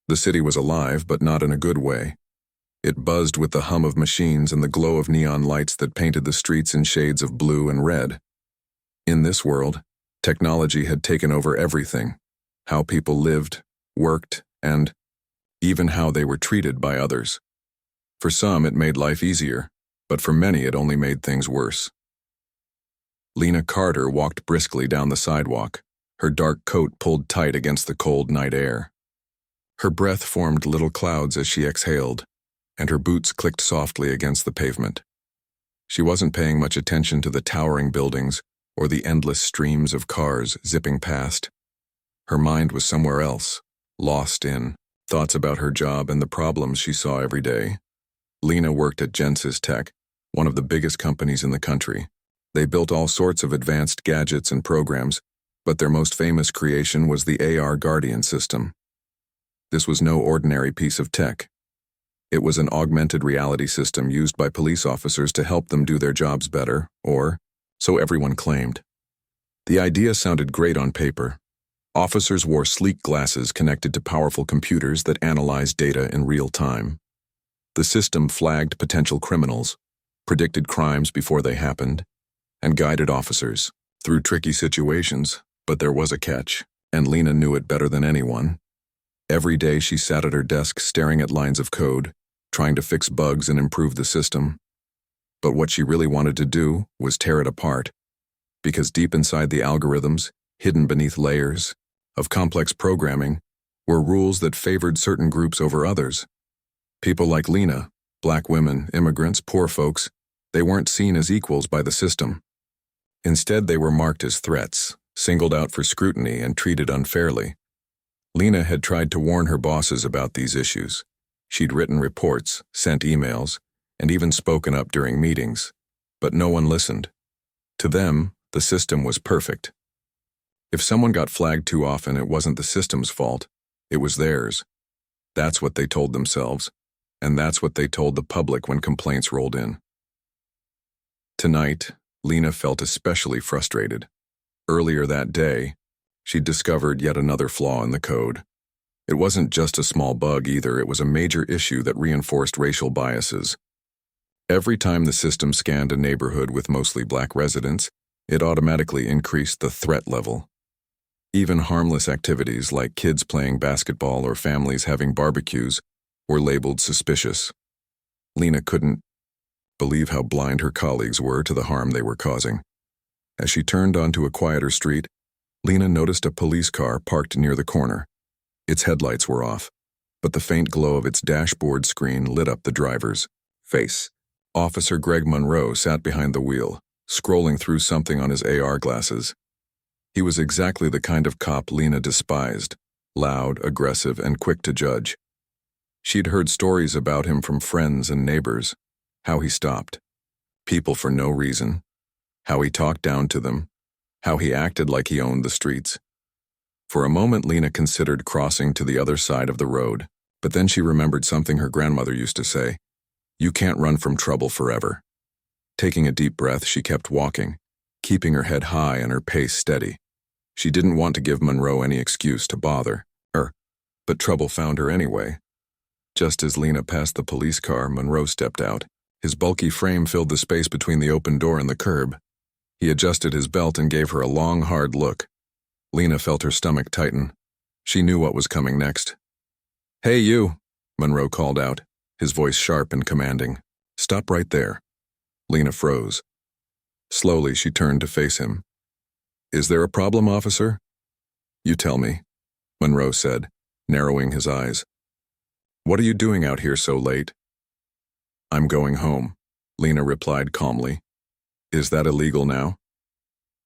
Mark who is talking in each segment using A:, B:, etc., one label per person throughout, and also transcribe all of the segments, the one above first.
A: The city was alive, but not in a good way. It buzzed with the hum of machines and the glow of neon lights that painted the streets in shades of blue and red. In this world, technology had taken over everything: how people lived, worked, and even how they were treated by others. For some, it made life easier, but for many it only made things worse. Lena Carter walked briskly down the sidewalk, her dark coat pulled tight against the cold night air. Her breath formed little clouds as she exhaled, and her boots clicked softly against the pavement. She wasn't paying much attention to the towering buildings or the endless streams of cars zipping past. Her mind was somewhere else, lost in thoughts about her job and the problems she saw every day. Lena worked at Genesis Tech, one of the biggest companies in the country. They built all sorts of advanced gadgets and programs, but their most famous creation was the AR Guardian system. This was no ordinary piece of tech. It was an augmented reality system used by police officers to help them do their jobs better, or so everyone claimed. The idea sounded great on paper. Officers wore sleek glasses connected to powerful computers that analyzed data in real time. The system flagged potential criminals, predicted crimes before they happened, and guided officers through tricky situations. But there was a catch, and Lena knew it better than anyone. Every day she sat at her desk staring at lines of code, trying to fix bugs and improve the system. But what she really wanted to do was tear it apart, because deep inside the algorithms, hidden beneath layers of complex programming, were rules that favored certain groups over others. People like Lena, black women, immigrants, poor folks, they weren't seen as equals by the system. Instead, they were marked as threats, singled out for scrutiny, and treated unfairly. Lena had tried to warn her bosses about these issues. She'd written reports, sent emails, and even spoken up during meetings. But no one listened. To them, the system was perfect. If someone got flagged too often, it wasn't the system's fault. It was theirs. That's what they told themselves, and that's what they told the public when complaints rolled in. Tonight, Lena felt especially frustrated. Earlier that day, she'd discovered yet another flaw in the code. It wasn't just a small bug either, it was a major issue that reinforced racial biases. Every time the system scanned a neighborhood with mostly black residents, it automatically increased the threat level. Even harmless activities like kids playing basketball or families having barbecues were labeled suspicious. Lena couldn't believe how blind her colleagues were to the harm they were causing. As she turned onto a quieter street, Lena noticed a police car parked near the corner. Its headlights were off, but the faint glow of its dashboard screen lit up the driver's face. Officer Greg Monroe sat behind the wheel, scrolling through something on his AR glasses. He was exactly the kind of cop Lena despised, loud, aggressive, and quick to judge. She'd heard stories about him from friends and neighbors, how he stopped people for no reason, how he talked down to them, how he acted like he owned the streets. For a moment, Lena considered crossing to the other side of the road, but then she remembered something her grandmother used to say: "You can't run from trouble forever." Taking a deep breath, she kept walking, keeping her head high and her pace steady. She didn't want to give Monroe any excuse to bother her, but trouble found her anyway. Just as Lena passed the police car, Monroe stepped out. His bulky frame filled the space between the open door and the curb. He adjusted his belt and gave her a long, hard look. Lena felt her stomach tighten. She knew what was coming next. "Hey, you," Monroe called out, his voice sharp and commanding. "Stop right there." Lena froze. Slowly, she turned to face him. "Is there a problem, officer?" "You tell me," Monroe said, narrowing his eyes. "What are you doing out here so late?" "I'm going home," Lena replied calmly. "Is that illegal now?"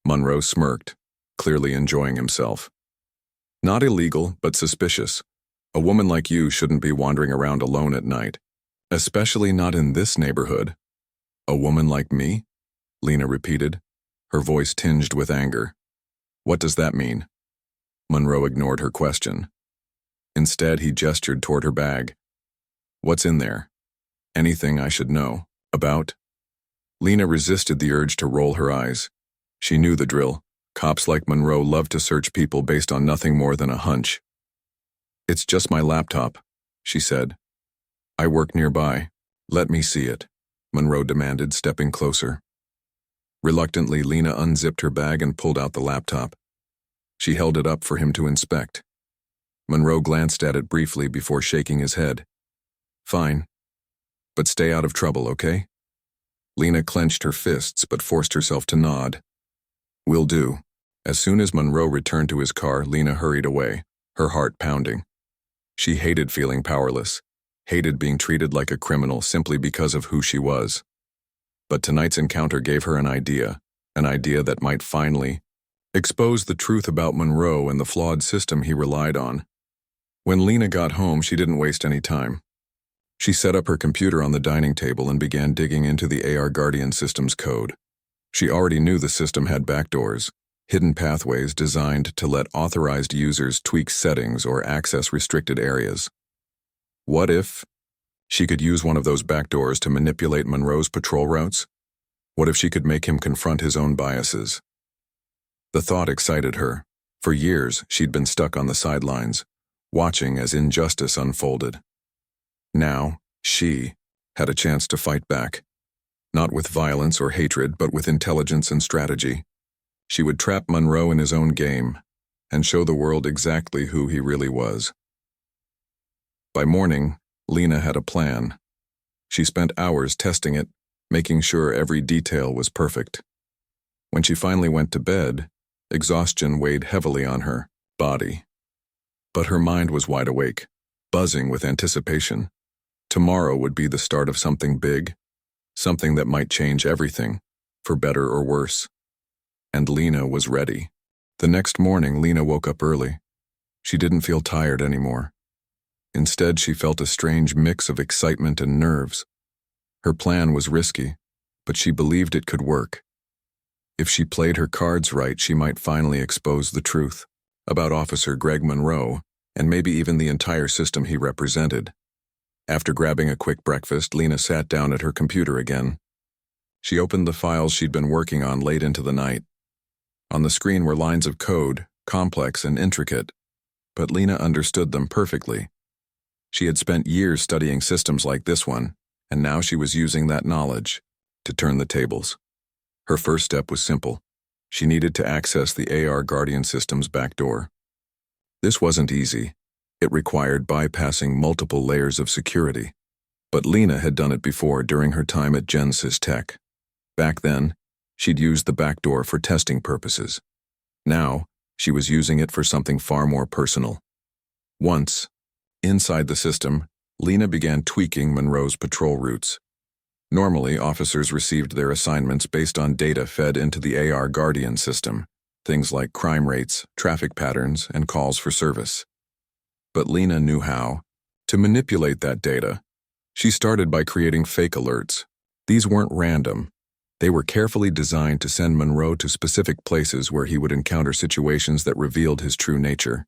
A: Monroe smirked, clearly enjoying himself. "Not illegal, but suspicious. A woman like you shouldn't be wandering around alone at night, especially not in this neighborhood." "A woman like me?" Lena repeated, her voice tinged with anger. "What does that mean?" Monroe ignored her question. Instead, he gestured toward her bag. "What's in there? Anything I should know about?" Lena resisted the urge to roll her eyes. She knew the drill. Cops like Monroe loved to search people based on nothing more than a hunch. "It's just my laptop," she said. "I work nearby. Let me see it," Monroe demanded, stepping closer. Reluctantly, Lena unzipped her bag and pulled out the laptop. She held it up for him to inspect. Monroe glanced at it briefly before shaking his head. "Fine. But stay out of trouble, okay?" Lena clenched her fists but forced herself to nod. "Will do." As soon as Monroe returned to his car, Lena hurried away, her heart pounding. She hated feeling powerless, hated being treated like a criminal simply because of who she was. But tonight's encounter gave her an idea that might finally expose the truth about Monroe and the flawed system he relied on. When Lena got home, she didn't waste any time. She set up her computer on the dining table and began digging into the AR Guardian system's code. She already knew the system had backdoors, hidden pathways designed to let authorized users tweak settings or access restricted areas. What if she could use one of those backdoors to manipulate Monroe's patrol routes? What if she could make him confront his own biases? The thought excited her. For years, she'd been stuck on the sidelines, watching as injustice unfolded. Now, she had a chance to fight back. Not with violence or hatred, but with intelligence and strategy. She would trap Monroe in his own game and show the world exactly who he really was. By morning, Lena had a plan. She spent hours testing it, making sure every detail was perfect. When she finally went to bed, exhaustion weighed heavily on her body. But her mind was wide awake, buzzing with anticipation. Tomorrow would be the start of something big, something that might change everything, for better or worse. And Lena was ready. The next morning, Lena woke up early. She didn't feel tired anymore. Instead, she felt a strange mix of excitement and nerves. Her plan was risky, but she believed it could work. If she played her cards right, she might finally expose the truth about Officer Greg Monroe, and maybe even the entire system he represented. After grabbing a quick breakfast, Lena sat down at her computer again. She opened the files she'd been working on late into the night. On the screen were lines of code, complex and intricate, but Lena understood them perfectly. She had spent years studying systems like this one, and now she was using that knowledge to turn the tables. Her first step was simple. She needed to access the AR Guardian system's backdoor. This wasn't easy. It required bypassing multiple layers of security. But Lena had done it before during her time at Genesis Tech. Back then, she'd used the backdoor for testing purposes. Now, she was using it for something far more personal. Once, inside the system, Lena began tweaking Monroe's patrol routes. Normally, officers received their assignments based on data fed into the AR Guardian system, things like crime rates, traffic patterns, and calls for service. But Lena knew how to manipulate that data. She started by creating fake alerts. These weren't random. They were carefully designed to send Monroe to specific places where he would encounter situations that revealed his true nature.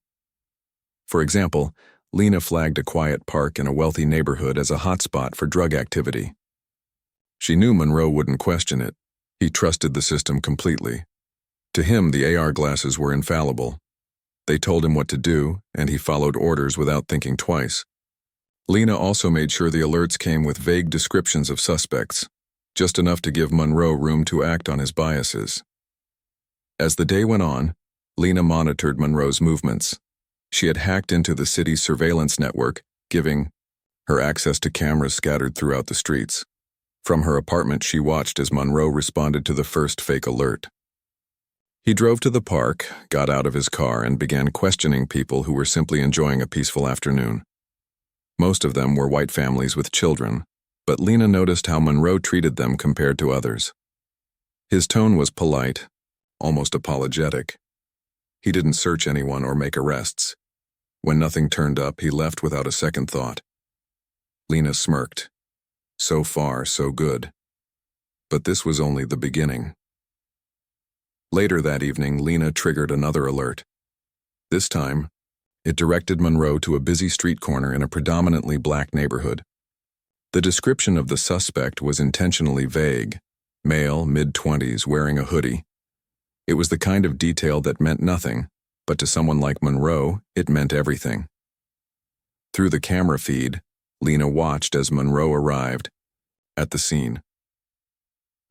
A: For example, Lena flagged a quiet park in a wealthy neighborhood as a hotspot for drug activity. She knew Monroe wouldn't question it. He trusted the system completely. To him, the AR glasses were infallible. They told him what to do, and he followed orders without thinking twice. Lena also made sure the alerts came with vague descriptions of suspects, just enough to give Monroe room to act on his biases. As the day went on, Lena monitored Monroe's movements. She had hacked into the city's surveillance network, giving her access to cameras scattered throughout the streets. From her apartment, she watched as Monroe responded to the first fake alert. He drove to the park, got out of his car, and began questioning people who were simply enjoying a peaceful afternoon. Most of them were white families with children, but Lena noticed how Monroe treated them compared to others. His tone was polite, almost apologetic. He didn't search anyone or make arrests. When nothing turned up, he left without a second thought. Lena smirked. So far, so good. But this was only the beginning. Later that evening, Lena triggered another alert. This time, it directed Monroe to a busy street corner in a predominantly black neighborhood. The description of the suspect was intentionally vague. Male, mid-20s, wearing a hoodie. It was the kind of detail that meant nothing, but to someone like Monroe, it meant everything. Through the camera feed, Lena watched as Monroe arrived at the scene.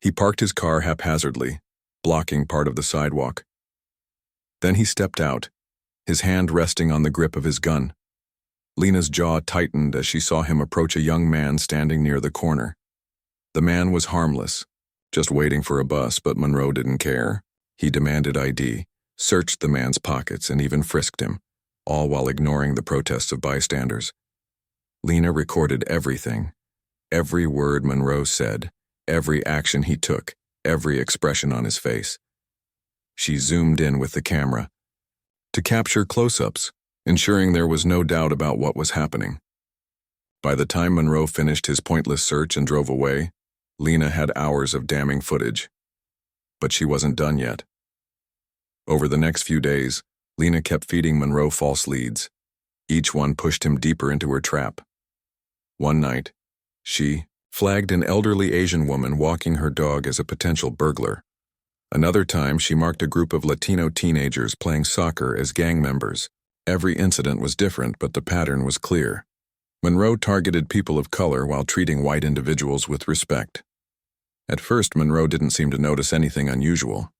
A: He parked his car haphazardly, blocking part of the sidewalk. Then he stepped out, his hand resting on the grip of his gun. Lena's jaw tightened as she saw him approach a young man standing near the corner. The man was harmless, just waiting for a bus, but Monroe didn't care. He demanded ID, searched the man's pockets, and even frisked him, all while ignoring the protests of bystanders. Lena recorded everything. Every word Monroe said, every action he took, every expression on his face. She zoomed in with the camera to capture close-ups, ensuring there was no doubt about what was happening. By the time Monroe finished his pointless search and drove away, Lena had hours of damning footage. But she wasn't done yet. Over the next few days, Lena kept feeding Monroe false leads. Each one pushed him deeper into her trap. One night, she flagged an elderly Asian woman walking her dog as a potential burglar. Another time, she marked a group of Latino teenagers playing soccer as gang members. Every incident was different, but the pattern was clear. Monroe targeted people of color while treating white individuals with respect. At first, Monroe didn't seem to notice anything unusual.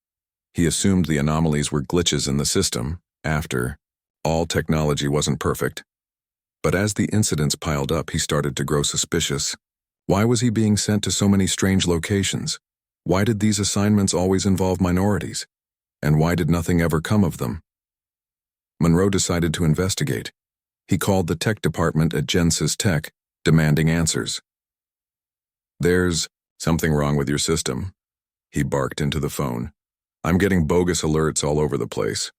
A: He assumed the anomalies were glitches in the system. After all, technology wasn't perfect. But as the incidents piled up, he started to grow suspicious. Why was he being sent to so many strange locations? Why did these assignments always involve minorities? And why did nothing ever come of them? Monroe decided to investigate. He called the tech department at Genesis Tech, demanding answers. "There's something wrong with your system," he barked into the phone. "I'm getting bogus alerts all over the place."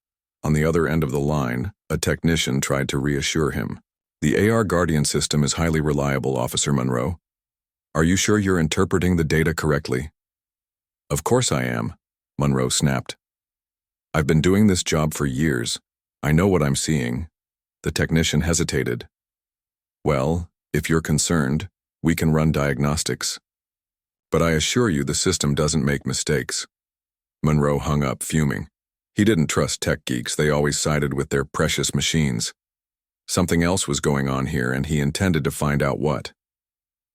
A: On the other end of the line, a technician tried to reassure him. "The AR Guardian system is highly reliable, Officer Monroe. Are you sure you're interpreting the data correctly?" "Of course I am," Monroe snapped. "I've been doing this job for years. I know what I'm seeing." The technician hesitated. "Well, if you're concerned, we can run diagnostics. But I assure you the system doesn't make mistakes." Monroe hung up, fuming. He didn't trust tech geeks. They always sided with their precious machines. Something else was going on here, and he intended to find out what.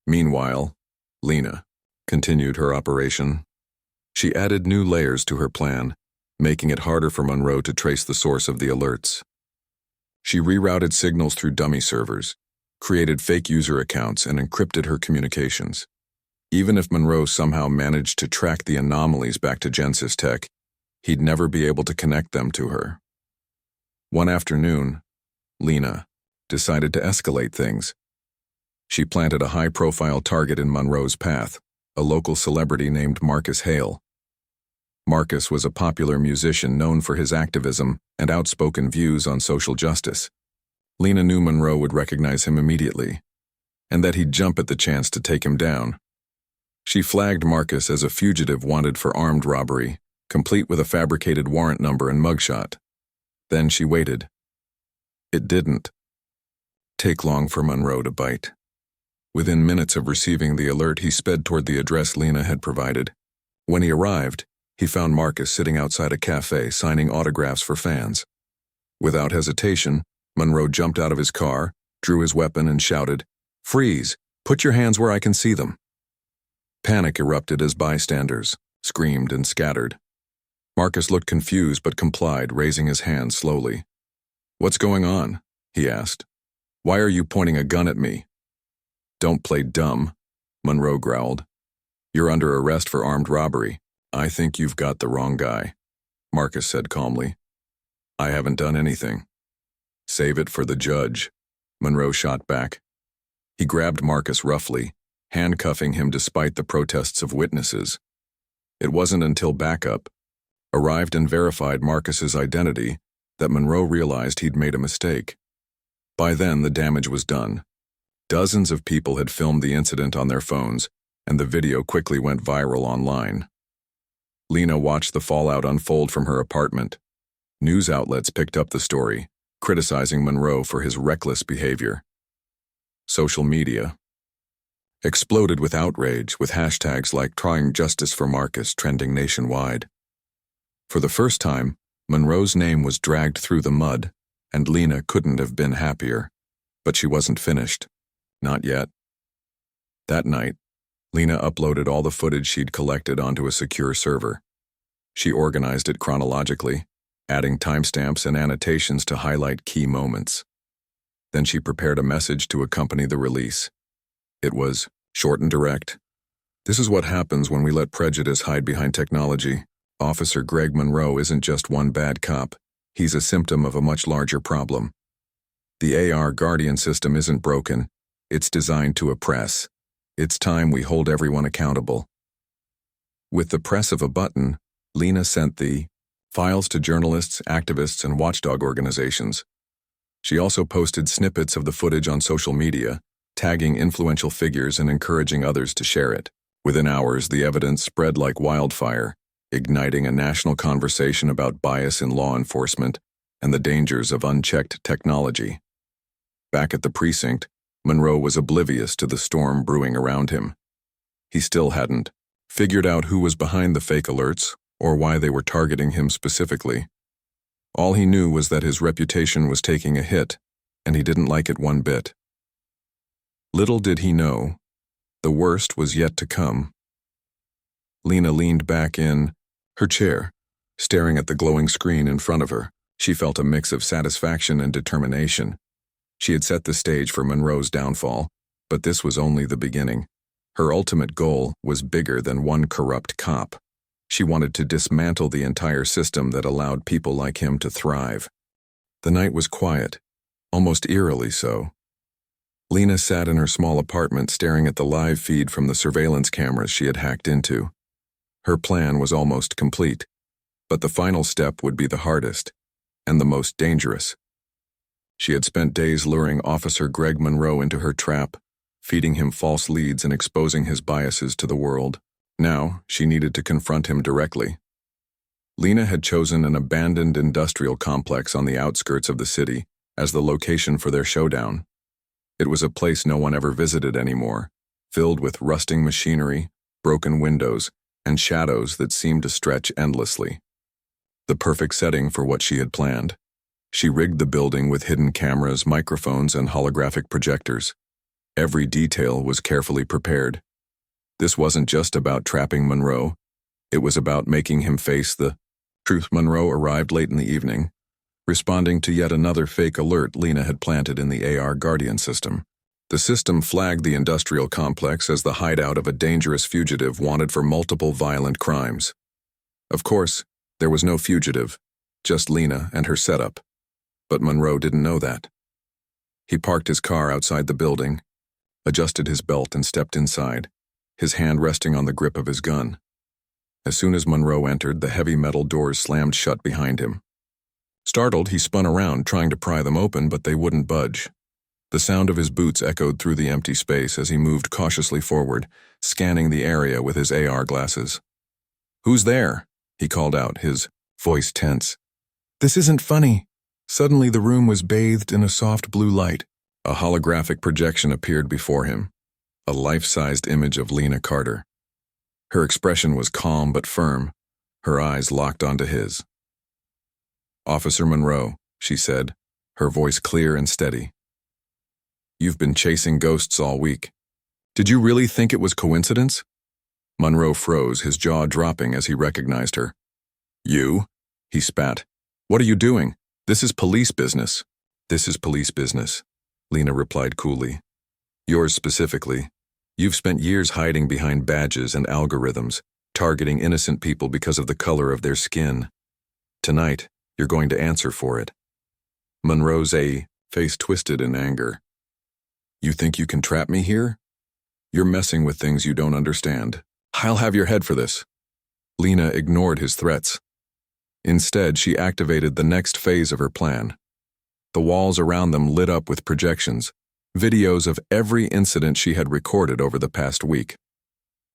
A: Meanwhile, Lena continued her operation. She added new layers to her plan, making it harder for Monroe to trace the source of the alerts. She rerouted signals through dummy servers, created fake user accounts, and encrypted her communications. Even if Monroe somehow managed to track the anomalies back to Genesis Tech, he'd never be able to connect them to her. One afternoon, Lena decided to escalate things. She planted a high-profile target in Monroe's path, a local celebrity named Marcus Hale. Marcus was a popular musician known for his activism and outspoken views on social justice. Lena knew Monroe would recognize him immediately, and that he'd jump at the chance to take him down. She flagged Marcus as a fugitive wanted for armed robbery, complete with a fabricated warrant number and mugshot. Then she waited. It didn't take long for Monroe to bite. Within minutes of receiving the alert, he sped toward the address Lena had provided. When he arrived, he found Marcus sitting outside a cafe signing autographs for fans. Without hesitation, Monroe jumped out of his car, drew his weapon, and shouted, "Freeze! Put your hands where I can see them." Panic erupted as bystanders screamed and scattered. Marcus looked confused but complied, raising his hand slowly. "What's going on?" he asked. "Why are you pointing a gun at me?" "Don't play dumb," Monroe growled. "You're under arrest for armed robbery. I think you've got the wrong guy," Marcus said calmly. "I haven't done anything." "Save it for the judge," Monroe shot back. He grabbed Marcus roughly, handcuffing him despite the protests of witnesses. It wasn't until backup arrived and verified Marcus's identity that Monroe realized he'd made a mistake. By then, the damage was done. Dozens of people had filmed the incident on their phones, and the video quickly went viral online. Lena watched the fallout unfold from her apartment. News outlets picked up the story, criticizing Monroe for his reckless behavior. Social media exploded with outrage, with hashtags like "Trying Justice for Marcus" trending nationwide. For the first time, Monroe's name was dragged through the mud, and Lena couldn't have been happier. But she wasn't finished. Not yet. That night, Lena uploaded all the footage she'd collected onto a secure server. She organized it chronologically, adding timestamps and annotations to highlight key moments. Then she prepared a message to accompany the release. It was short and direct. This is what happens when we let prejudice hide behind technology. Officer Greg Monroe isn't just one bad cop. He's a symptom of a much larger problem. The AR Guardian system isn't broken. It's designed to oppress. It's time we hold everyone accountable. With the press of a button, Lena sent the files to journalists, activists, and watchdog organizations. She also posted snippets of the footage on social media, tagging influential figures and encouraging others to share it. Within hours, the evidence spread like wildfire, igniting a national conversation about bias in law enforcement and the dangers of unchecked technology. Back at the precinct, Monroe was oblivious to the storm brewing around him. He still hadn't figured out who was behind the fake alerts or why they were targeting him specifically. All he knew was that his reputation was taking a hit, and he didn't like it one bit. Little did he know, the worst was yet to come. Lena leaned back in her chair, staring at the glowing screen in front of her. She felt a mix of satisfaction and determination. She had set the stage for Monroe's downfall, but this was only the beginning. Her ultimate goal was bigger than one corrupt cop. She wanted to dismantle the entire system that allowed people like him to thrive. The night was quiet, almost eerily so. Lena sat in her small apartment staring at the live feed from the surveillance cameras she had hacked into. Her plan was almost complete, but the final step would be the hardest and the most dangerous. She had spent days luring Officer Greg Monroe into her trap, feeding him false leads and exposing his biases to the world. Now, she needed to confront him directly. Lena had chosen an abandoned industrial complex on the outskirts of the city as the location for their showdown. It was a place no one ever visited anymore, filled with rusting machinery, broken windows, and shadows that seemed to stretch endlessly. The perfect setting for what she had planned. She rigged the building with hidden cameras, microphones, and holographic projectors. Every detail was carefully prepared. This wasn't just about trapping Monroe. It was about making him face the truth. Monroe arrived late in the evening, responding to yet another fake alert Lena had planted in the AR Guardian system. The system flagged the industrial complex as the hideout of a dangerous fugitive wanted for multiple violent crimes. Of course, there was no fugitive, just Lena and her setup. But Monroe didn't know that. He parked his car outside the building, adjusted his belt and stepped inside, his hand resting on the grip of his gun. As soon as Monroe entered, the heavy metal doors slammed shut behind him. Startled, he spun around, trying to pry them open, but they wouldn't budge. The sound of his boots echoed through the empty space as he moved cautiously forward, scanning the area with his AR glasses. "Who's there?" he called out, his voice tense. "This isn't funny." Suddenly, the room was bathed in a soft blue light. A holographic projection appeared before him, a life-sized image of Lena Carter. Her expression was calm but firm, her eyes locked onto his. "Officer Monroe," she said, her voice clear and steady. "You've been chasing ghosts all week. Did you really think it was coincidence?" Monroe froze, his jaw dropping as he recognized her. "You?" he spat. "What are you doing? This is police business." "This is police business," Lena replied coolly. "Yours specifically. You've spent years hiding behind badges and algorithms, targeting innocent people because of the color of their skin. Tonight, you're going to answer for it." Monroe's face twisted in anger. "You think you can trap me here? You're messing with things you don't understand. I'll have your head for this." Lena ignored his threats. Instead, she activated the next phase of her plan. The walls around them lit up with projections, videos of every incident she had recorded over the past week.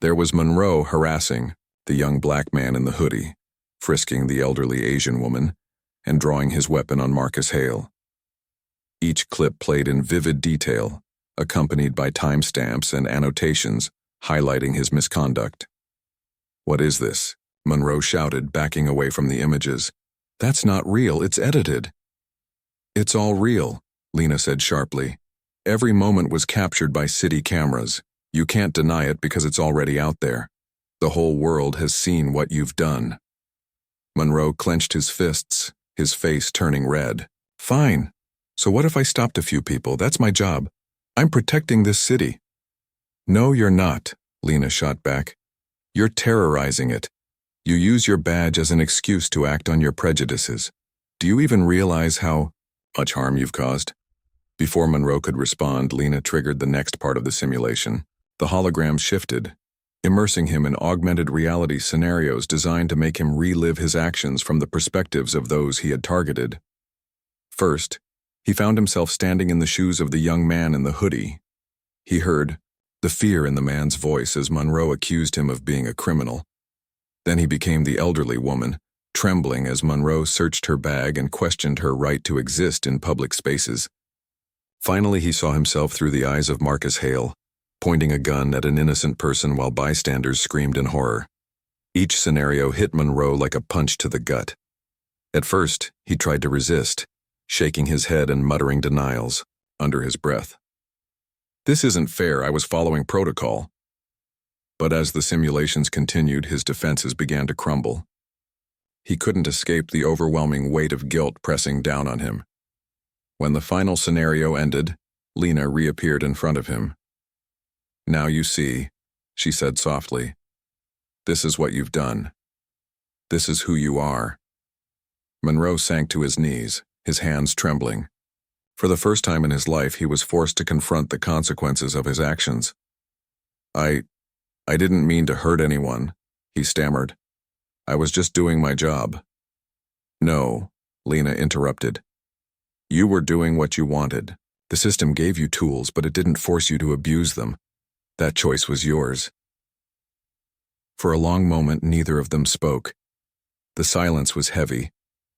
A: There was Monroe harassing the young black man in the hoodie, frisking the elderly Asian woman, and drawing his weapon on Marcus Hale. Each clip played in vivid detail, accompanied by timestamps and annotations highlighting his misconduct. "What is this?" Monroe shouted, backing away from the images. "That's not real, it's edited." "It's all real," Lena said sharply. Every moment was captured by city cameras. You can't deny it because it's already out there. The whole world has seen what you've done. Monroe clenched his fists, his face turning red. Fine. So what if I stopped a few people? That's my job. I'm protecting this city. No, you're not, Lena shot back. You're terrorizing it. You use your badge as an excuse to act on your prejudices. Do you even realize how much harm you've caused? Before Monroe could respond, Lena triggered the next part of the simulation. The hologram shifted, immersing him in augmented reality scenarios designed to make him relive his actions from the perspectives of those he had targeted. First, he found himself standing in the shoes of the young man in the hoodie. He heard the fear in the man's voice as Monroe accused him of being a criminal. Then he became the elderly woman, trembling as Monroe searched her bag and questioned her right to exist in public spaces. Finally, he saw himself through the eyes of Marcus Hale, pointing a gun at an innocent person while bystanders screamed in horror. Each scenario hit Monroe like a punch to the gut. At first, he tried to resist, shaking his head and muttering denials under his breath. This isn't fair, I was following protocol. But as the simulations continued, his defenses began to crumble. He couldn't escape the overwhelming weight of guilt pressing down on him. When the final scenario ended, Lena reappeared in front of him. Now you see, she said softly. This is what you've done. This is who you are. Monroe sank to his knees, his hands trembling. For the first time in his life, he was forced to confront the consequences of his actions. I didn't mean to hurt anyone, he stammered. I was just doing my job. No, Lena interrupted. You were doing what you wanted. The system gave you tools, but it didn't force you to abuse them. That choice was yours. For a long moment, neither of them spoke. The silence was heavy,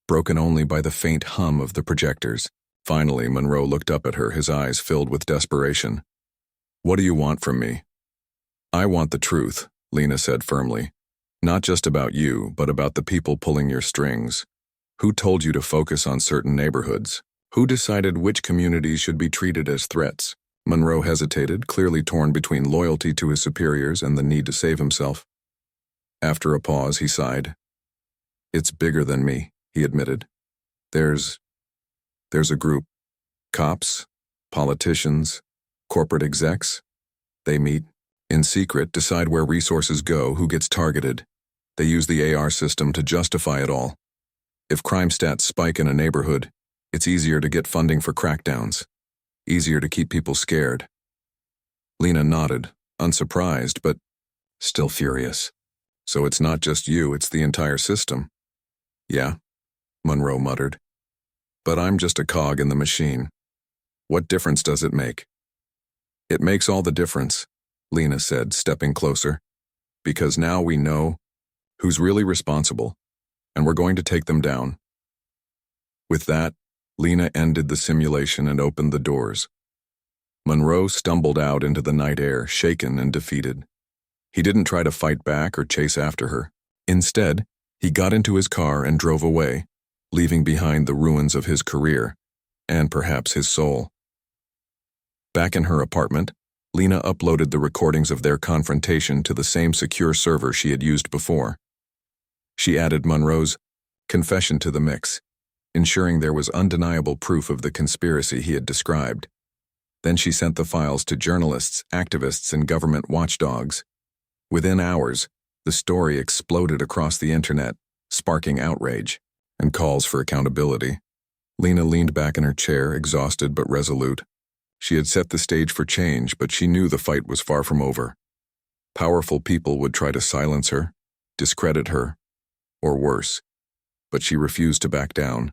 A: broken only by the faint hum of the projectors. Finally, Monroe looked up at her, his eyes filled with desperation. What do you want from me? I want the truth, Lena said firmly. Not just about you, but about the people pulling your strings. Who told you to focus on certain neighborhoods? Who decided which communities should be treated as threats? Monroe hesitated, clearly torn between loyalty to his superiors and the need to save himself. After a pause, he sighed. It's bigger than me, he admitted. There's a group. Cops, politicians, corporate execs. They meet in secret, decide where resources go, who gets targeted. They use the AR system to justify it all. If crime stats spike in a neighborhood, it's easier to get funding for crackdowns. Easier to keep people scared. Lena nodded, unsurprised, but still furious. So it's not just you, it's the entire system. Yeah, Monroe muttered. But I'm just a cog in the machine. What difference does it make? It makes all the difference, Lena said, stepping closer. Because now we know who's really responsible, and we're going to take them down. With that, Lena ended the simulation and opened the doors. Monroe stumbled out into the night air, shaken and defeated. He didn't try to fight back or chase after her. Instead, he got into his car and drove away, leaving behind the ruins of his career, and perhaps his soul. Back in her apartment, Lena uploaded the recordings of their confrontation to the same secure server she had used before. She added Monroe's confession to the mix, ensuring there was undeniable proof of the conspiracy he had described. Then she sent the files to journalists, activists, and government watchdogs. Within hours, the story exploded across the internet, sparking outrage and calls for accountability. Lena leaned back in her chair, exhausted but resolute. She had set the stage for change, but she knew the fight was far from over. Powerful people would try to silence her, discredit her, or worse, but she refused to back down.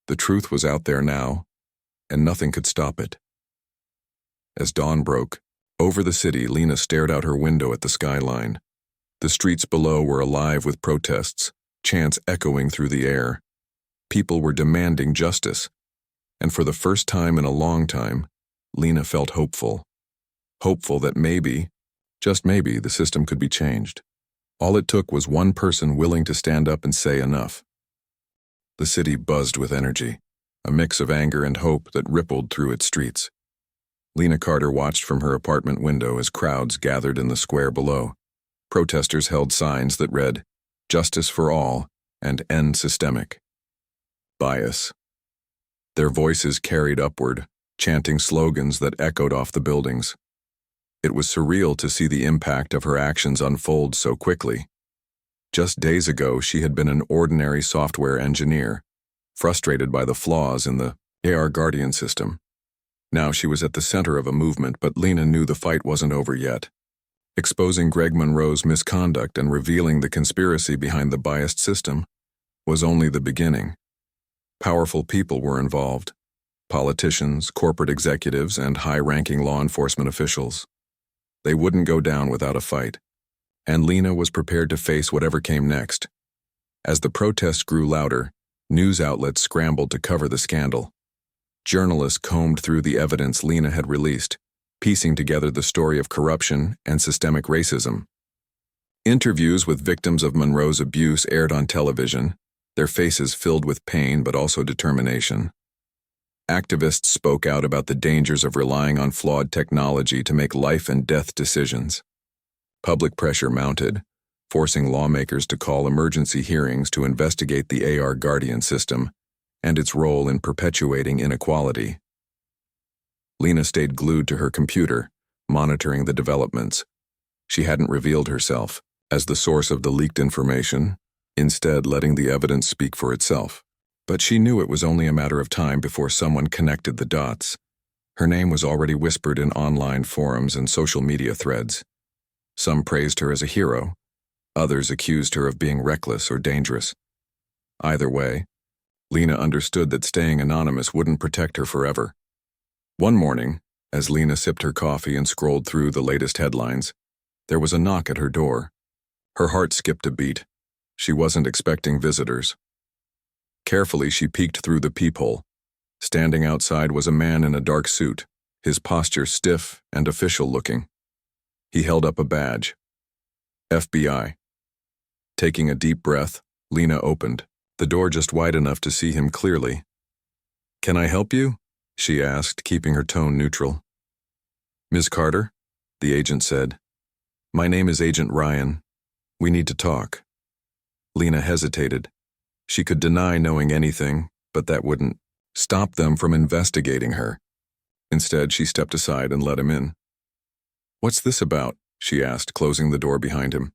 A: The truth was out there now, and nothing could stop it. As dawn broke, over the city, Lena stared out her window at the skyline. The streets below were alive with protests, chants echoing through the air. People were demanding justice, and for the first time in a long time, Lena felt hopeful. Hopeful that maybe, just maybe, the system could be changed. All it took was one person willing to stand up and say enough. The city buzzed with energy, a mix of anger and hope that rippled through its streets. Lena Carter watched from her apartment window as crowds gathered in the square below. Protesters held signs that read, "Justice for all" and "End systemic bias." Their voices carried upward, chanting slogans that echoed off the buildings. It was surreal to see the impact of her actions unfold so quickly. Just days ago, she had been an ordinary software engineer, frustrated by the flaws in the AR Guardian system. Now she was at the center of a movement, but Lena knew the fight wasn't over yet. Exposing Greg Monroe's misconduct and revealing the conspiracy behind the biased system was only the beginning. Powerful people were involved: politicians, corporate executives, and high-ranking law enforcement officials. They wouldn't go down without a fight, and Lena was prepared to face whatever came next. As the protests grew louder, news outlets scrambled to cover the scandal. Journalists combed through the evidence Lena had released, piecing together the story of corruption and systemic racism. Interviews with victims of Monroe's abuse aired on television, their faces filled with pain but also determination. Activists spoke out about the dangers of relying on flawed technology to make life and death decisions. Public pressure mounted, forcing lawmakers to call emergency hearings to investigate the AR Guardian system and its role in perpetuating inequality. Lena stayed glued to her computer, monitoring the developments. She hadn't revealed herself as the source of the leaked information, instead letting the evidence speak for itself. But she knew it was only a matter of time before someone connected the dots. Her name was already whispered in online forums and social media threads. Some praised her as a hero. Others accused her of being reckless or dangerous. Either way, Lena understood that staying anonymous wouldn't protect her forever. One morning, as Lena sipped her coffee and scrolled through the latest headlines, there was a knock at her door. Her heart skipped a beat. She wasn't expecting visitors. Carefully, she peeked through the peephole. Standing outside was a man in a dark suit, his posture stiff and official-looking. He held up a badge. FBI. Taking a deep breath, Lena opened, the door just wide enough to see him clearly. "Can I help you?" she asked, keeping her tone neutral. "Ms. Carter?" the agent said. "My name is Agent Ryan. We need to talk." Lena hesitated. She could deny knowing anything, but that wouldn't stop them from investigating her. Instead, she stepped aside and let him in. "What's this about?" she asked, closing the door behind him.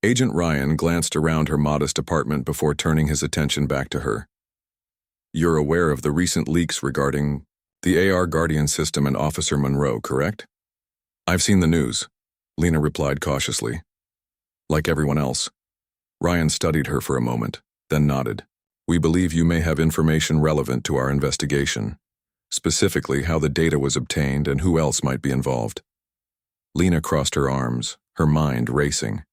A: Agent Ryan glanced around her modest apartment before turning his attention back to her. "You're aware of the recent leaks regarding the AR Guardian system and Officer Monroe, correct?" "I've seen the news," Lena replied cautiously. Like everyone else, Ryan studied her for a moment, then nodded. "We believe you may have information relevant to our investigation, specifically how the data was obtained and who else might be involved." Lena crossed her arms, her mind racing.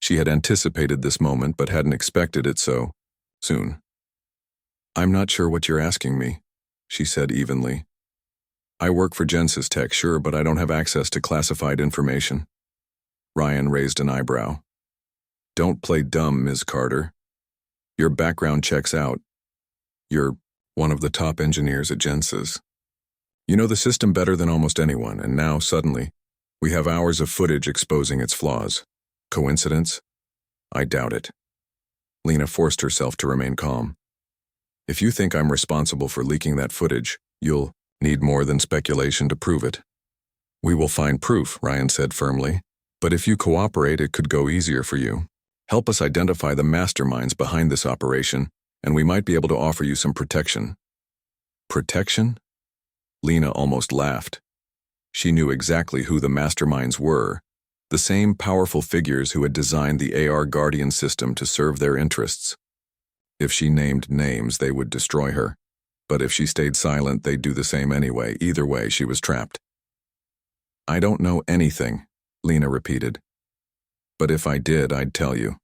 A: She had anticipated this moment but hadn't expected it so soon. "I'm not sure what you're asking me," she said evenly. "I work for Genesis Tech, sure, but I don't have access to classified information." Ryan raised an eyebrow. "Don't play dumb, Ms. Carter. Your background checks out. You're one of the top engineers at Genesis. You know the system better than almost anyone, and now, suddenly, we have hours of footage exposing its flaws. Coincidence? I doubt it." Lena forced herself to remain calm. "If you think I'm responsible for leaking that footage, you'll need more than speculation to prove it." "We will find proof," Ryan said firmly. "But if you cooperate, it could go easier for you. Help us identify the masterminds behind this operation, and we might be able to offer you some protection." "Protection?" Lena almost laughed. She knew exactly who the masterminds were, the same powerful figures who had designed the AR Guardian system to serve their interests. If she named names, they would destroy her. But if she stayed silent, they'd do the same anyway. Either way, she was trapped. "I don't know anything," Lena repeated. "But if I did, I'd tell you.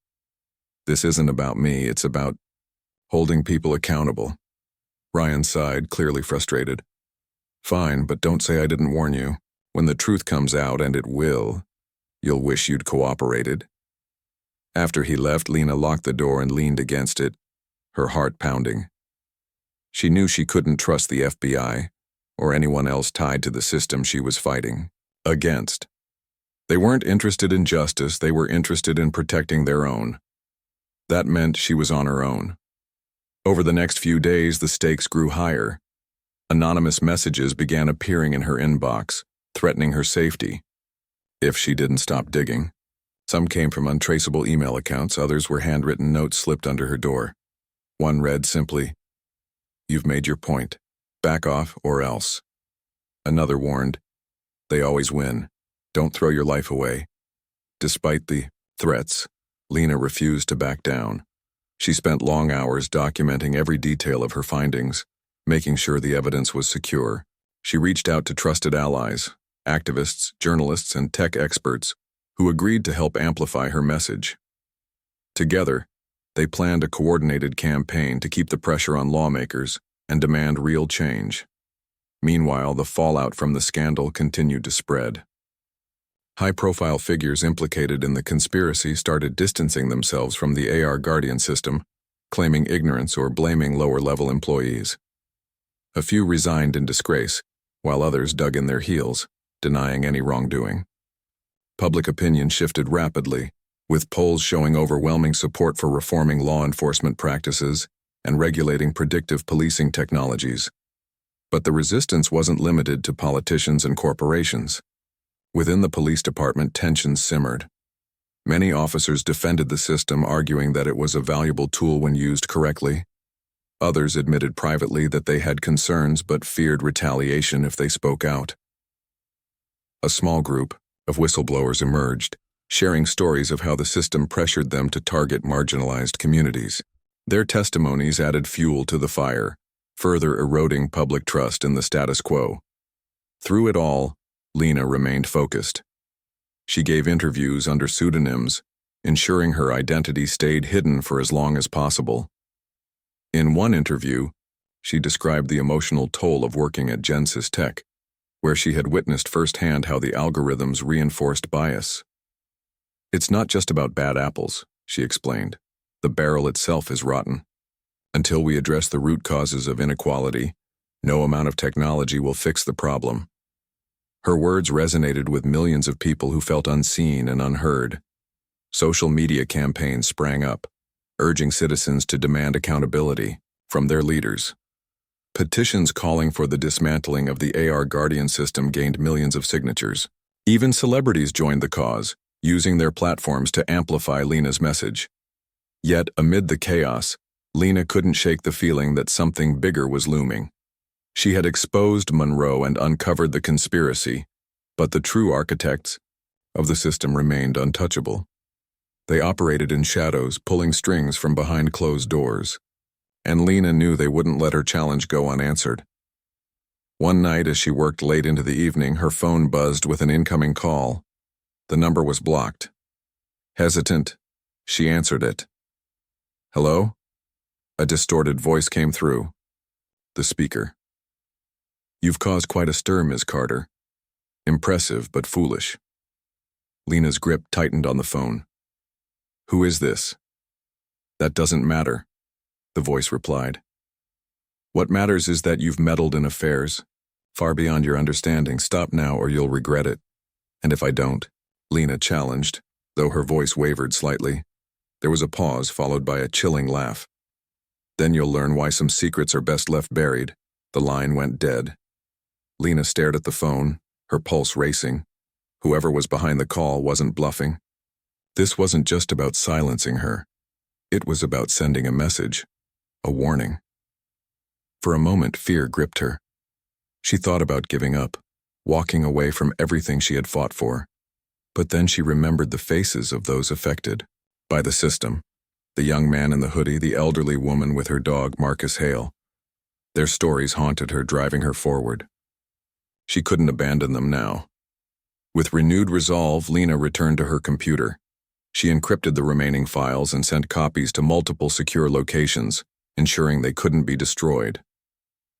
A: This isn't about me, it's about holding people accountable." Ryan sighed, clearly frustrated. "Fine, but don't say I didn't warn you. When the truth comes out, and it will, you'll wish you'd cooperated." After he left, Lena locked the door and leaned against it, her heart pounding. She knew she couldn't trust the FBI, or anyone else tied to the system she was fighting against. They weren't interested in justice, they were interested in protecting their own. That meant she was on her own. Over the next few days, the stakes grew higher. Anonymous messages began appearing in her inbox, threatening her safety, if she didn't stop digging. Some came from untraceable email accounts, others were handwritten notes slipped under her door. One read simply, "You've made your point. Back off or else." Another warned, "They always win. Don't throw your life away." Despite the threats, Lena refused to back down. She spent long hours documenting every detail of her findings, making sure the evidence was secure. She reached out to trusted allies, activists, journalists, and tech experts who agreed to help amplify her message. Together, they planned a coordinated campaign to keep the pressure on lawmakers and demand real change. Meanwhile, the fallout from the scandal continued to spread. High-profile figures implicated in the conspiracy started distancing themselves from the AR Guardian system, claiming ignorance or blaming lower-level employees. A few resigned in disgrace, while others dug in their heels, denying any wrongdoing. Public opinion shifted rapidly, with polls showing overwhelming support for reforming law enforcement practices and regulating predictive policing technologies. But the resistance wasn't limited to politicians and corporations. Within the police department, tensions simmered. Many officers defended the system, arguing that it was a valuable tool when used correctly. Others admitted privately that they had concerns but feared retaliation if they spoke out. A small group of whistleblowers emerged, sharing stories of how the system pressured them to target marginalized communities. Their testimonies added fuel to the fire, further eroding public trust in the status quo. Through it all, Lena remained focused. She gave interviews under pseudonyms, ensuring her identity stayed hidden for as long as possible. In one interview, she described the emotional toll of working at Genesis Tech, where she had witnessed firsthand how the algorithms reinforced bias. "It's not just about bad apples," she explained. "The barrel itself is rotten. Until we address the root causes of inequality, no amount of technology will fix the problem." Her words resonated with millions of people who felt unseen and unheard. Social media campaigns sprang up, urging citizens to demand accountability from their leaders. Petitions calling for the dismantling of the AR Guardian system gained millions of signatures. Even celebrities joined the cause, using their platforms to amplify Lena's message. Yet, amid the chaos, Lena couldn't shake the feeling that something bigger was looming. She had exposed Monroe and uncovered the conspiracy, but the true architects of the system remained untouchable. They operated in shadows, pulling strings from behind closed doors, and Lena knew they wouldn't let her challenge go unanswered. One night, as she worked late into the evening, her phone buzzed with an incoming call. The number was blocked. Hesitant, she answered it. "Hello?" A distorted voice came through. The speaker. "You've caused quite a stir, Ms. Carter. Impressive, but foolish." Lena's grip tightened on the phone. "Who is this?" "That doesn't matter," the voice replied. "What matters is that you've meddled in affairs, far beyond your understanding. Stop now or you'll regret it." "And if I don't?" Lena challenged, though her voice wavered slightly. There was a pause, followed by a chilling laugh. "Then you'll learn why some secrets are best left buried." The line went dead. Lena stared at the phone, her pulse racing. Whoever was behind the call wasn't bluffing. This wasn't just about silencing her. It was about sending a message, a warning. For a moment, fear gripped her. She thought about giving up, walking away from everything she had fought for. But then she remembered the faces of those affected by the system. The young man in the hoodie, the elderly woman with her dog, Marcus Hale. Their stories haunted her, driving her forward. She couldn't abandon them now. With renewed resolve, Lena returned to her computer. She encrypted the remaining files and sent copies to multiple secure locations, ensuring they couldn't be destroyed.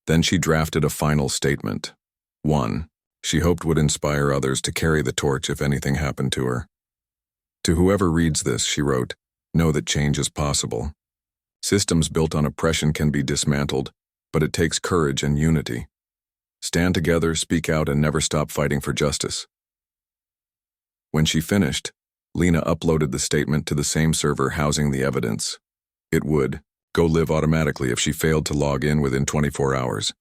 A: Then she drafted a final statement. One she hoped would inspire others to carry the torch if anything happened to her. To whoever reads this, she wrote, know that change is possible. Systems built on oppression can be dismantled, but it takes courage and unity. Stand together, speak out, and never stop fighting for justice. When she finished, Lena uploaded the statement to the same server housing the evidence. It would go live automatically if she failed to log in within 24 hours,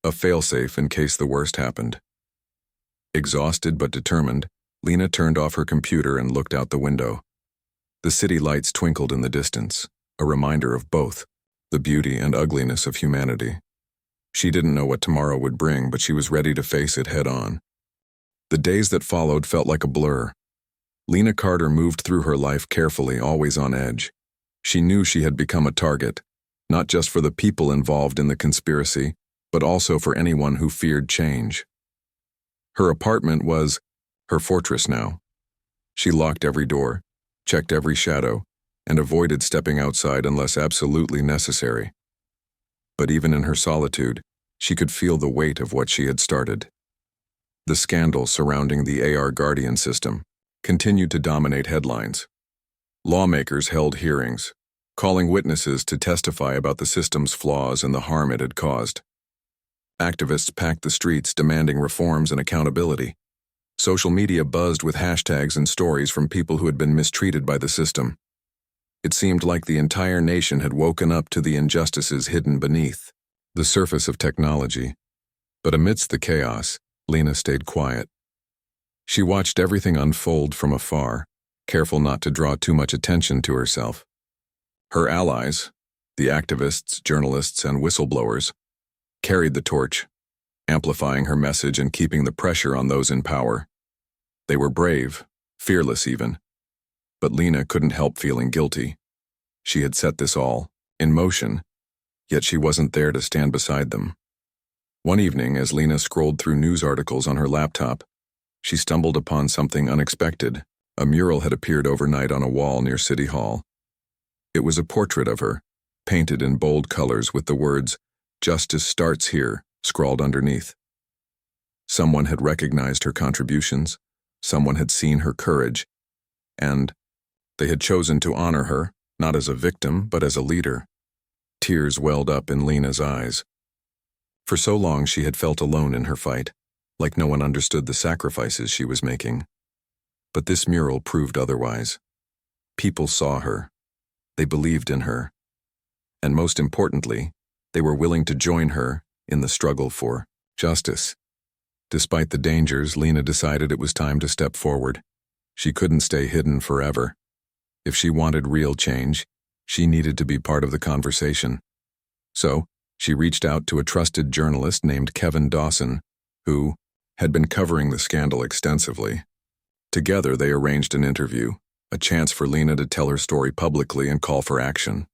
A: a failsafe in case the worst happened. Exhausted but determined, Lena turned off her computer and looked out the window. The city lights twinkled in the distance, a reminder of both the beauty and ugliness of humanity. She didn't know what tomorrow would bring, but she was ready to face it head on. The days that followed felt like a blur. Lena Carter moved through her life carefully, always on edge. She knew she had become a target, not just for the people involved in the conspiracy, but also for anyone who feared change. Her apartment was her fortress now. She locked every door, checked every shadow, and avoided stepping outside unless absolutely necessary. But even in her solitude, she could feel the weight of what she had started. The scandal surrounding the AR Guardian system continued to dominate headlines. Lawmakers held hearings, calling witnesses to testify about the system's flaws and the harm it had caused. Activists packed the streets demanding reforms and accountability. Social media buzzed with hashtags and stories from people who had been mistreated by the system. It seemed like the entire nation had woken up to the injustices hidden beneath the surface of technology. But amidst the chaos, Lena stayed quiet. She watched everything unfold from afar, careful not to draw too much attention to herself. Her allies, the activists, journalists, and whistleblowers, carried the torch, amplifying her message and keeping the pressure on those in power. They were brave, fearless even. But Lena couldn't help feeling guilty. She had set this all in motion, yet she wasn't there to stand beside them. One evening, as Lena scrolled through news articles on her laptop, she stumbled upon something unexpected. A mural had appeared overnight on a wall near City Hall. It was a portrait of her, painted in bold colors with the words, "Justice starts here," scrawled underneath. Someone had recognized her contributions, someone had seen her courage, and they had chosen to honor her, not as a victim, but as a leader. Tears welled up in Lena's eyes. For so long she had felt alone in her fight, like no one understood the sacrifices she was making. But this mural proved otherwise. People saw her. They believed in her. And most importantly, they were willing to join her in the struggle for justice. Despite the dangers, Lena decided it was time to step forward. She couldn't stay hidden forever. If she wanted real change, she needed to be part of the conversation. So, she reached out to a trusted journalist named Kevin Dawson, who had been covering the scandal extensively. Together, they arranged an interview, a chance for Lena to tell her story publicly and call for action.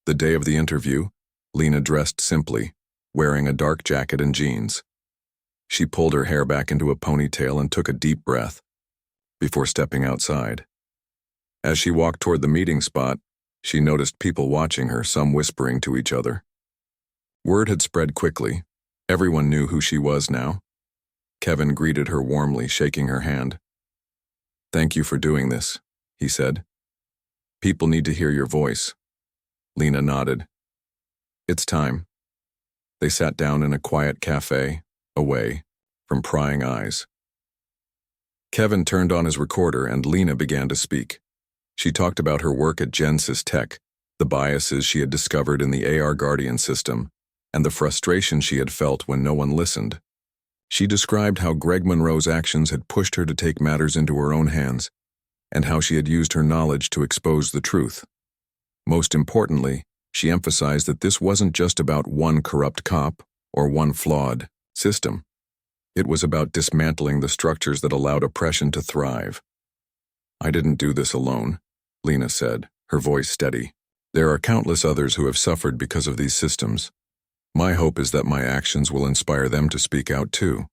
A: The day of the interview, Lena dressed simply, wearing a dark jacket and jeans. She pulled her hair back into a ponytail and took a deep breath before stepping outside. As she walked toward the meeting spot, she noticed people watching her, some whispering to each other. Word had spread quickly. Everyone knew who she was now. Kevin greeted her warmly, shaking her hand. "Thank you for doing this," he said. "People need to hear your voice." Lena nodded. "It's time." They sat down in a quiet cafe, away from prying eyes. Kevin turned on his recorder and Lena began to speak. She talked about her work at Genesis Tech, the biases she had discovered in the AR Guardian system, and the frustration she had felt when no one listened. She described how Greg Monroe's actions had pushed her to take matters into her own hands, and how she had used her knowledge to expose the truth. Most importantly, she emphasized that this wasn't just about one corrupt cop or one flawed system. It was about dismantling the structures that allowed oppression to thrive. "I didn't do this alone," Lena said, her voice steady. "There are countless others who have suffered because of these systems. My hope is that my actions will inspire them to speak out too.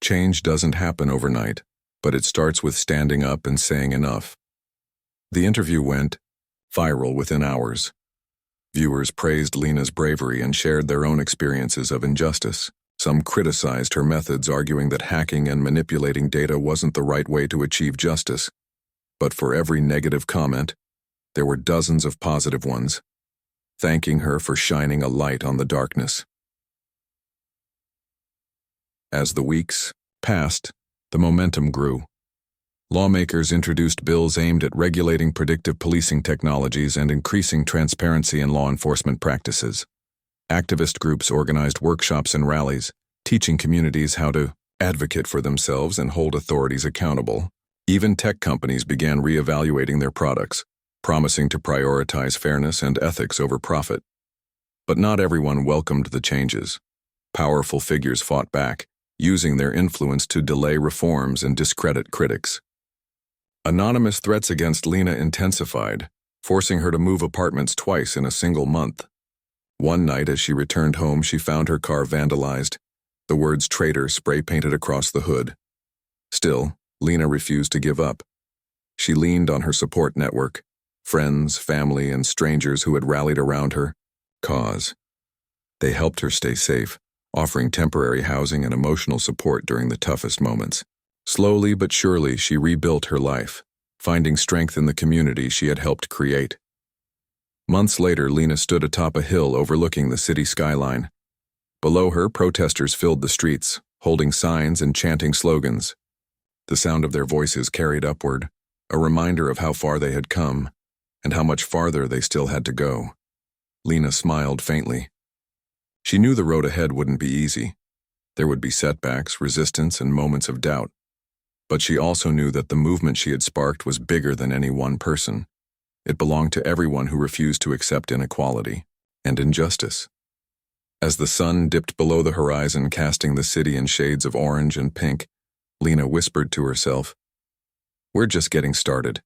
A: Change doesn't happen overnight, but it starts with standing up and saying enough." The interview went viral within hours. Viewers praised Lena's bravery and shared their own experiences of injustice. Some criticized her methods, arguing that hacking and manipulating data wasn't the right way to achieve justice. But for every negative comment, there were dozens of positive ones, thanking her for shining a light on the darkness. As the weeks passed, the momentum grew. Lawmakers introduced bills aimed at regulating predictive policing technologies and increasing transparency in law enforcement practices. Activist groups organized workshops and rallies, teaching communities how to advocate for themselves and hold authorities accountable. Even tech companies began reevaluating their products, promising to prioritize fairness and ethics over profit. But not everyone welcomed the changes. Powerful figures fought back, using their influence to delay reforms and discredit critics. Anonymous threats against Lena intensified, forcing her to move apartments twice in a single month. One night as she returned home, she found her car vandalized, the words "traitor" spray-painted across the hood. Still, Lena refused to give up. She leaned on her support network, friends, family, and strangers who had rallied around her cause. They helped her stay safe, offering temporary housing and emotional support during the toughest moments. Slowly but surely, she rebuilt her life, finding strength in the community she had helped create. Months later, Lena stood atop a hill overlooking the city skyline. Below her, protesters filled the streets, holding signs and chanting slogans. The sound of their voices carried upward, a reminder of how far they had come, and how much farther they still had to go. Lena smiled faintly. She knew the road ahead wouldn't be easy. There would be setbacks, resistance, and moments of doubt. But she also knew that the movement she had sparked was bigger than any one person. It belonged to everyone who refused to accept inequality and injustice. As the sun dipped below the horizon, casting the city in shades of orange and pink, Lena whispered to herself, "We're just getting started."